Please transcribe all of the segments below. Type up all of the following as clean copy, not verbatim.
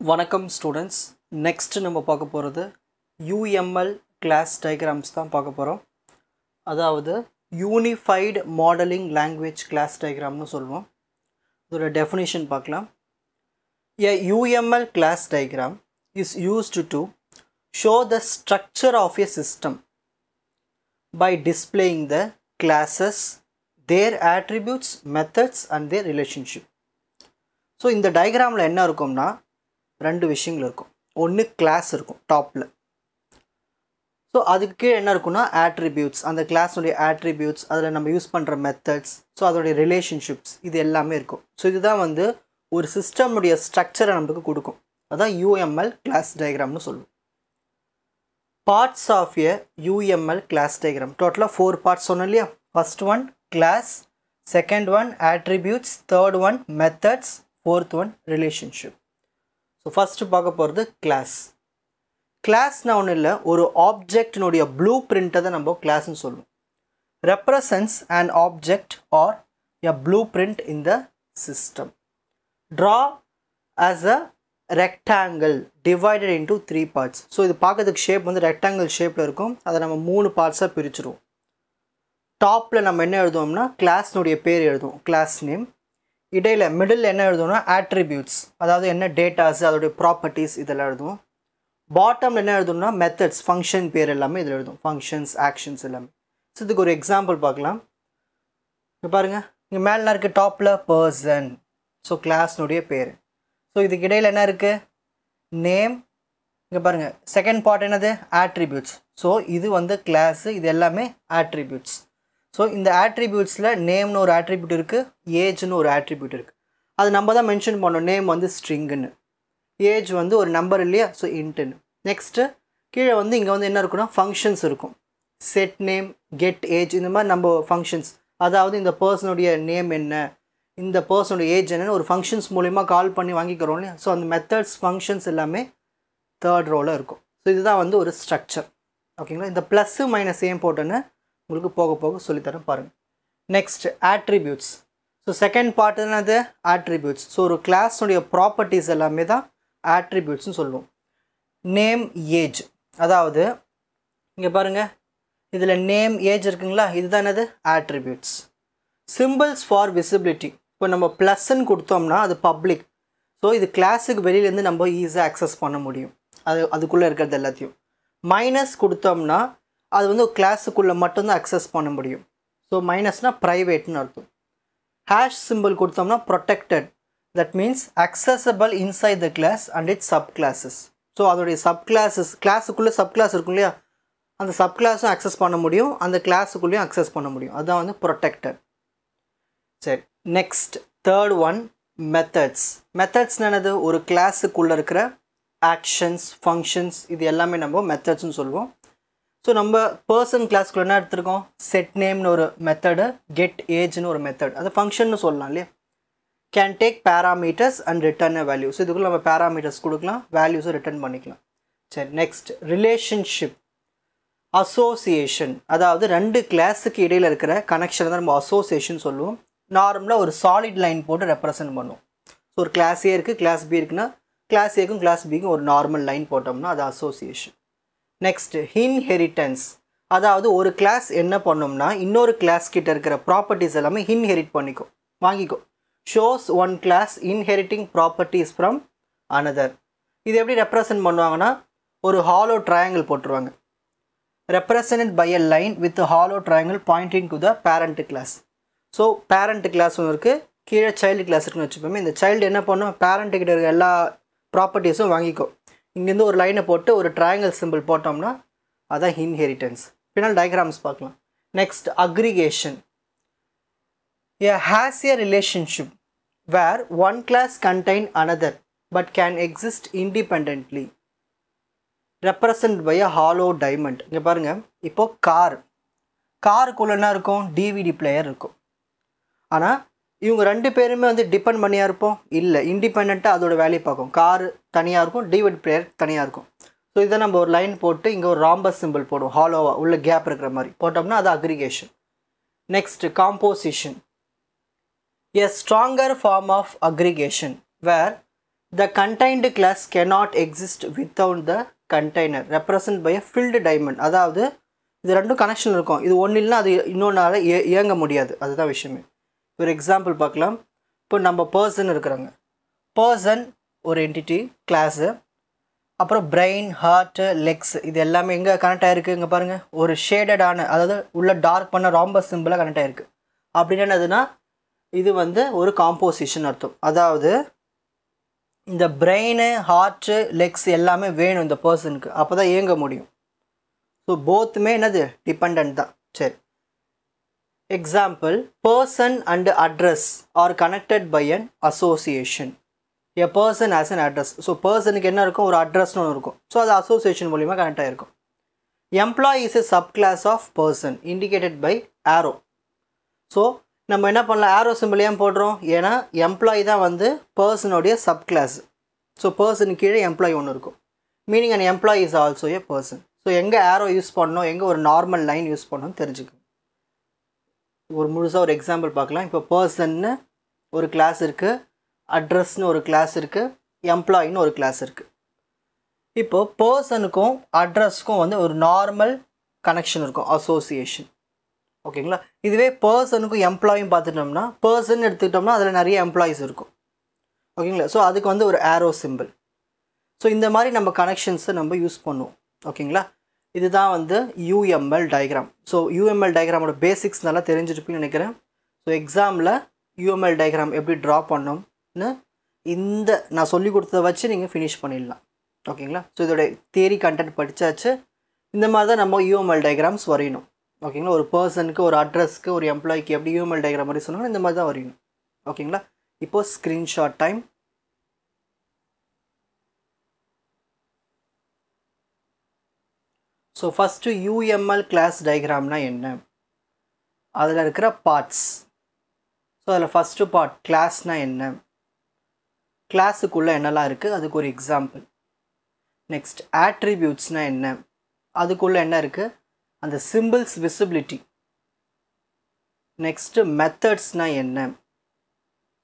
வணக்கம் students. Next நம்ம பார்க்க போகிறது UML கிளாஸ் டயக்ராம்ஸ் தான் பார்க்க போகிறோம். அதாவது யூனிஃபைடு மாடலிங் லாங்குவேஜ் கிளாஸ் டயக்ராம்னு சொல்லுவோம். இதோட டெஃபினிஷன் பார்க்கலாம். A UML class diagram is used to show the structure of a system by displaying the classes, their attributes, methods and their relationship. So இந்த டயக்ராமில் என்ன இருக்கும்னா ரெண்டு விஷயங்கள் இருக்கும். ஒன்று கிளாஸ் இருக்கும் டாப்பில். ஸோ அதுக்கு கீழே என்ன இருக்குன்னா ஆட்ரிபியூட்ஸ், அந்த கிளாஸுடைய ஆட்ரிபியூட்ஸ், அதில் நம்ம யூஸ் பண்ணுற மெத்தட்ஸ், ஸோ அதோடைய ரிலேஷன்ஷிப்ஸ், இது எல்லாமே இருக்கும். ஸோ இதுதான் வந்து ஒரு சிஸ்டமுடைய ஸ்ட்ரக்சரை நம்மளுக்கு கொடுக்கும். அதான் UML கிளாஸ் டயக்ராம்னு சொல்லுவோம். Parts of a UML class diagram டோட்டலாக 4 பார்ட்ஸ் சொன்னோம் இல்லையா. First one class, second one attributes, third one methods, fourth one relationship. So first பார்க்க போகிறது கிளாஸ். கிளாஸ்னால் ஒன்றும் இல்லை, ஒரு ஆப்ஜெக்டினுடைய ப்ளூ பிரிண்ட்டை தான் நம்ம கிளாஸ்ன்னு சொல்லுவோம். Represents and object are a blueprint in the system. Draw as a rectangle divided into 3 parts. So இது பார்க்கறதுக்கு ஷேப் வந்து ரெக்டாங்கிள் ஷேப்பில் இருக்கும். அதை நம்ம 3 பார்ட்ஸாக பிரிச்சுருவோம். டாப்பில் நம்ம என்ன எழுதுவோம்னா கிளாஸ்னுடைய பேர் எழுதுவோம், கிளாஸ் நேம். இடையில் மிடில் என்ன எழுதுவோம்னா ஆட்ரிபியூட்ஸ், அதாவது என்ன டேட்டாஸ், அதோடைய ப்ராப்பர்ட்டிஸ் இதெல்லாம் எழுதுவோம். பாட்டமில் என்ன எழுதணும்னா மெத்தட்ஸ், ஃபங்க்ஷன் பேர் எல்லாமே இதில் எழுதுவோம், ஃபங்க்ஷன்ஸ், ஆக்ஷன்ஸ் எல்லாமே. ஸோ இதுக்கு ஒரு எக்ஸாம்பிள் பார்க்கலாம். இங்கே பாருங்கள், இங்கே மேலே இருக்குது டாப்பில் பர்சன், ஸோ கிளாஸ்னுடைய பேர். ஸோ இதுக்கு இடையில் என்ன இருக்குது நேம். இங்கே பாருங்கள் செகண்ட் பார்ட் என்னது ஆட்ரிபியூட்ஸ். ஸோ இது வந்து கிளாஸு, இது எல்லாமே ஆட்ரிபியூட்ஸ். ஸோ இந்த ஆட்ரிபியூட்ஸில் நேம்னு ஒரு ஆட்ரிபியூட் இருக்குது, ஏஜ்னு ஒரு ஆட்ரிபியூட் இருக்குது. அது நம்ம தான் மென்ஷன் பண்ணோம். நேம் வந்து ஸ்ட்ரிங்குன்னு, ஏஜ் வந்து ஒரு நம்பர் இல்லையா, ஸோ இன்ட்டுன்னு. நெக்ஸ்ட்டு கீழே வந்து இங்கே வந்து என்ன இருக்குன்னா ஃபங்க்ஷன்ஸ் இருக்கும். செட் நேம், கெட் ஏஜ், இந்த மாதிரி நம்ம ஃபங்க்ஷன்ஸ், அதாவது இந்த பர்சனுடைய நேம் என்ன, இந்த பர்சனுடைய ஏஜ் என்னன்னு ஒரு ஃபங்க்ஷன்ஸ் மூலிமா கால் பண்ணி வாங்கிக்கிறோம் இல்லையா. ஸோ அந்த மெத்தட்ஸ், ஃபங்க்ஷன்ஸ் எல்லாமே தேர்ட் ரோவில் இருக்கும். ஸோ இதுதான் வந்து ஒரு ஸ்ட்ரக்சர். ஓகேங்களா. இந்த ப்ளஸ்ஸு மைனஸ் ஏன் போட்டோன்னு உங்களுக்கு போக போக சொல்லித்தரேன் பாருங்கள். Next attributes. So second part என்னது ஆட்ரிபியூட்ஸ். ஸோ ஒரு கிளாஸுடைய ப்ராப்பர்ட்டிஸ் எல்லாமே தான் ஆட்ரிபியூட்ஸ்னு சொல்லுவோம். நேம், ஏஜ், அதாவது இங்கே பாருங்கள் இதில் நேம், ஏஜ் இருக்குங்களா, இதுதான் என்னது ஆட்ரிபியூட்ஸ். Symbols for visibility. இப்போ நம்ம ப்ளஸ்ன்னு கொடுத்தோம்னா அது பப்ளிக். ஸோ இது கிளாஸுக்கு வெளியிலேருந்து நம்ம ஈஸியாக அக்சஸ் பண்ண முடியும், அதுக்குள்ளே இருக்கிறது எல்லாத்தையும். மைனஸ் கொடுத்தோம்னா அது வந்து கிளாஸுக்குள்ளே மட்டும்தான் அக்சஸ் பண்ண முடியும். ஸோ மைனஸ்னால் ப்ரைவேட்னு அர்த்தம். ஹேஷ் சிம்பிள் கொடுத்தோம்னா protected, that means accessible inside the class and its subclasses. So அதோடைய சப் கிளாஸஸ், கிளாஸுக்குள்ளே சப் கிளாஸ் இருக்கும் இல்லையா, அந்த சப் கிளாஸும் அக்சஸ் பண்ண முடியும், அந்த கிளாஸுக்குள்ளேயும் அக்சஸ் பண்ண முடியும். அதுதான் வந்து ப்ரொடெக்டட். சரி, next third one methods. Methods என்னது, ஒரு கிளாஸுக்குள்ளே இருக்கிற ஆக்ஷன்ஸ், ஃபங்க்ஷன்ஸ், இது எல்லாமே நம்ம மெத்தட்ஸ்னு சொல்லுவோம். ஸோ நம்ம பர்சன் கிளாஸ்க்குள்ள என்ன எடுத்துருக்கோம், செட் நேம்னு ஒரு மெத்தடு, கெட் ஏஜ்னு ஒரு மெத்தட், அது ஃபங்க்ஷன்னு சொல்லலாம் இல்லையா. Can take parameters and return a value. So இதுக்குள்ள நம்ம பேராமீட்டர்ஸ் கொடுக்கலாம், வேல்யூஸும் ரிட்டர்ன் பண்ணிக்கலாம். சரி, நெக்ஸ்ட் ரிலேஷன்ஷிப். அசோசியேஷன், அதாவது ரெண்டு கிளாஸுக்கு இடையில் இருக்கிற கனெக்ஷன் தான் நம்ம அசோசியேஷன் சொல்லுவோம். நார்மலாக ஒரு சாலிட் லைன் போட்டு ரெப்ரசன்ட் பண்ணுவோம். ஸோ ஒரு கிளாஸ் ஏ இருக்குது, கிளாஸ் பி இருக்குன்னா கிளாஸ் ஏக்கும் கிளாஸ் பிக்கும் ஒரு நார்மல் லைன் போட்டோம்னா அது அசோசியேஷன். நெக்ஸ்ட் இன்ஹெரிட்டன்ஸ், அதாவது ஒரு கிளாஸ் என்ன பண்ணோம்னா இன்னொரு கிளாஸ் கிட்ட இருக்கிற ப்ராப்பர்ட்டிஸ் எல்லாமே இன்ஹெரிட் பண்ணிக்கும், வாங்கிக்கும். Shows one class inheriting properties from another. இது எப்படி ரெப்ரசன்ட் பண்ணுவாங்கன்னா ஒரு ஹாலோ ட்ரையாங்கிள் போட்டுருவாங்க. Represent by a line with hollow triangle pointing to the parent class. So parent class ஒன்று இருக்குது, கீழே சைல்டு கிளாஸ் இருக்குன்னு வச்சுப்போமே. இந்த சைல்டு என்ன பண்ணும், பேரண்ட் கிட்ட இருக்க எல்லா ப்ராப்பர்ட்டிஸும் வாங்கிக்கும். இங்கேருந்து ஒரு லைனை போட்டு ஒரு ட்ரையாங்கிள் சிம்பிள் போட்டோம்னா அதான் இன்ஹெரிட்டன்ஸ். பின்னால் டயக்ராம்ஸ் பார்க்கலாம். Next aggregation. Has a relationship where one class contain another but can exist independently, represent by a hollow diamond. இங்கே பாருங்கள், இப்போது காருக்குள்ள என்ன இருக்கும், டிவிடி பிளேயர் இருக்கும். ஆனால் இவங்க ரெண்டு பேருமே வந்து டிபெண்ட் பண்ணியாக இருப்போம் இல்லை, இண்டிபெண்ட்டாக அதோட வேலையை பார்க்கும். கார் தனியாக இருக்கும், டிவிடி பிளேயர் தனியாக இருக்கும். ஸோ இதை நம்ம ஒரு லைன் போட்டு இங்கே ஒரு ராம்பஸ் சிம்பிள் போடுவோம், ஹாலோவாக உள்ள கேப் இருக்கிற மாதிரி போட்டோம்னா அது aggregation. Next composition. A stronger form of aggregation where The contained class cannot exist without the container represented by a filled diamond. அதாவது இது ரெண்டும் கனெக்ஷன் இருக்கும். இது ஒன்று இல்லைனா அது இன்னொன்றால் இயங்க முடியாது. அதுதான் விஷயமே. ஒரு எக்ஸாம்பிள் பார்க்கலாம். இப்போ நம்ம பர்சன் இருக்கிறாங்க. பர்சன் ஒரு என்டிட்டி கிளாஸு. அப்புறம் பிரெயின், ஹார்ட்டு, லெக்ஸ் இது எல்லாமே எங்கே கனெக்ட் ஆகிருக்கு? இங்கே பாருங்கள், ஒரு ஷேடடான, அதாவது உள்ள டார்க் பண்ண ராம்பஸ் சிம்பிளாக கனெக்ட் ஆகிருக்கு. அப்படின்னு என்னதுன்னா இது வந்து ஒரு காம்போசிஷன் அர்த்தம். அதாவது இந்த பிரெயின், ஹார்ட்டு, லெக்ஸ் எல்லாமே வேணும் இந்த பர்சனுக்கு, அப்போ தான் இயங்க முடியும். ஸோ போத்துமே என்னது டிபெண்ட் தான். சரி, example, person and address are connected by an association. A person has an address. So பர்சனுக்கு என்ன இருக்கும்? ஒரு அட்ரஸ்னு ஒன்று இருக்கும். ஸோ அது அசோசியேஷன் மூலிமா கனெக்ட் ஆகிருக்கும். Employee is a subclass of person indicated by arrow. So நம்ம என்ன பண்ணலாம்? ஆரோ சிம்பிள் ஏன் போடுறோம்? ஏன்னா எம்ப்ளாயி தான் வந்து பர்சனுடைய சப் கிளாஸ். ஸோ பர்சனுக்கு கீழே எம்ப்ளாயி ஒன்று இருக்கும். Meaning and employee is also a person. So எங்கே ஆரோ யூஸ் பண்ணணும், எங்கே ஒரு நார்மல் லைன் யூஸ் பண்ணணும்னு தெரிஞ்சுக்கணும். ஒரு முழுசாக ஒரு எக்ஸாம்பிள் பார்க்கலாம். இப்போ பர்சன்னு ஒரு கிளாஸ் இருக்குது, அட்ரஸ்னு ஒரு கிளாஸ் இருக்குது, எம்ப்ளாயின்னு ஒரு கிளாஸ் இருக்குது. இப்போது பர்சனுக்கும் அட்ரஸ்க்கும் வந்து ஒரு நார்மல் கனெக்ஷன் இருக்கும், அசோசியேஷன். ஓகேங்களா? இதுவே பர்சனுக்கும் எம்ப்ளாயும் பார்த்துட்டோம்னா, பர்சன் எடுத்துக்கிட்டோம்னா அதில் நிறைய எம்ப்ளாயிஸ் இருக்கும். ஓகேங்களா? ஸோ அதுக்கு வந்து ஒரு ஆரோ சிம்பிள். ஸோ இந்த மாதிரி நம்ம கனெக்ஷன்ஸை நம்ம யூஸ் பண்ணுவோம். ஓகேங்களா? இதுதான் வந்து யூஎம்எல் டயக்ராம். ஸோ யூஎம்எல் டயக்ராமோட பேசிக்ஸ் நல்லா தெரிஞ்சிருப்பீங்கன்னு நினைக்கிறேன். ஸோ எக்ஸாமில் யூஎம்எல் டயக்ராம் எப்படி ட்ரா பண்ணோம்னு இந்த நான் சொல்லி கொடுத்ததை வச்சு நீங்கள் ஃபினிஷ் பண்ணிடலாம். ஓகேங்களா? ஸோ இதோடைய தியரி கண்டென்ட் படித்தாச்சு. இந்த மாதிரி தான் நம்ம யூஎம்எல் டயக்ராம்ஸ் வரையணும். ஓகேங்களா? ஒரு பர்சனுக்கு, ஒரு அட்ரஸ்க்கு, ஒரு எம்ப்ளாய்க்கு எப்படி யூஎம்எல் டயக்ராம் மாதிரி சொன்னாலும் இந்த மாதிரி தான் வரையணும். ஓகேங்களா? இப்போது screenshot time. So first UML கிளாஸ் டயக்ராம்னா என்ன, அதில் இருக்கிற பார்ட்ஸ். ஸோ அதில் ஃபஸ்ட்டு பார்ட் கிளாஸ்னால் என்ன, கிளாஸுக்குள்ளே என்னெல்லாம் இருக்குது, அதுக்கு ஒரு எக்ஸாம்பிள். நெக்ஸ்ட் ஆட்ரிபியூட்ஸ்னால் என்ன, அதுக்குள்ளே என்ன இருக்குது, அந்த சிம்பிள்ஸ் விசிபிலிட்டி. நெக்ஸ்ட்டு மெத்தட்ஸ்னால் என்ன,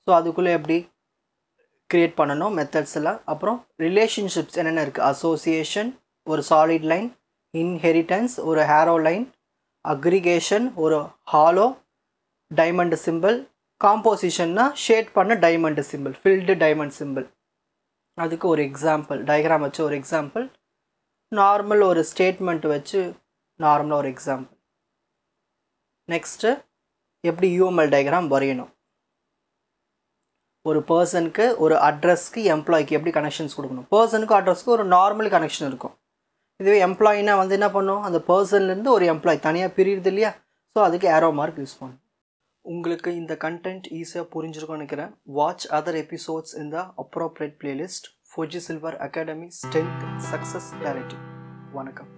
ஸோ அதுக்குள்ளே எப்படி க்ரியேட் பண்ணணும் மெத்தட்ஸ் எல்லாம். அப்புறம் ரிலேஷன்ஷிப்ஸ் என்னென்ன இருக்குது, அசோசியேஷன் ஒரு சாலிட் லைன், இன்ஹெரிட்டன்ஸ் ஒரு ஹேரோ லைன், அக்ரிகேஷன் ஒரு ஹாலோ டைமண்ட் சிம்பிள், காம்போசிஷன்னா ஷேட் பண்ண diamond symbol, filled diamond symbol. அதுக்கு ஒரு எக்ஸாம்பிள் டயக்ராம் வச்சு ஒரு எக்ஸாம்பிள், நார்மல் ஒரு ஸ்டேட்மெண்ட் வச்சு நார்மலாக ஒரு எக்ஸாம்பிள். நெக்ஸ்ட்டு எப்படி யூஎம்எல் டயக்ராம் வரையணும், ஒரு பர்சனுக்கு, ஒரு அட்ரஸ்க்கு, எம்ப்ளாய்க்கு எப்படி கனெக்ஷன்ஸ் கொடுக்கணும். பர்சனுக்கு அட்ரஸ்க்கு ஒரு நார்மல் கனெக்ஷன் இருக்கும். இதுவே எம்ப்ளாயினா வந்து என்ன பண்ணும், அந்த பர்சன்லேருந்து ஒரு எம்ப்ளாய் தனியாக பிரியுது இல்லையா? ஸோ அதுக்கு ஏரோ மார்க் யூஸ் பண்ணும். உங்களுக்கு இந்த கண்டென்ட் ஈஸியாக புரிஞ்சிருக்கும்னு நினைக்கிறேன். வாட்ச் அதர் எபிசோட்ஸ் இன் த appropriate playlist. Fuji silver academy strength success directive. வணக்கம்.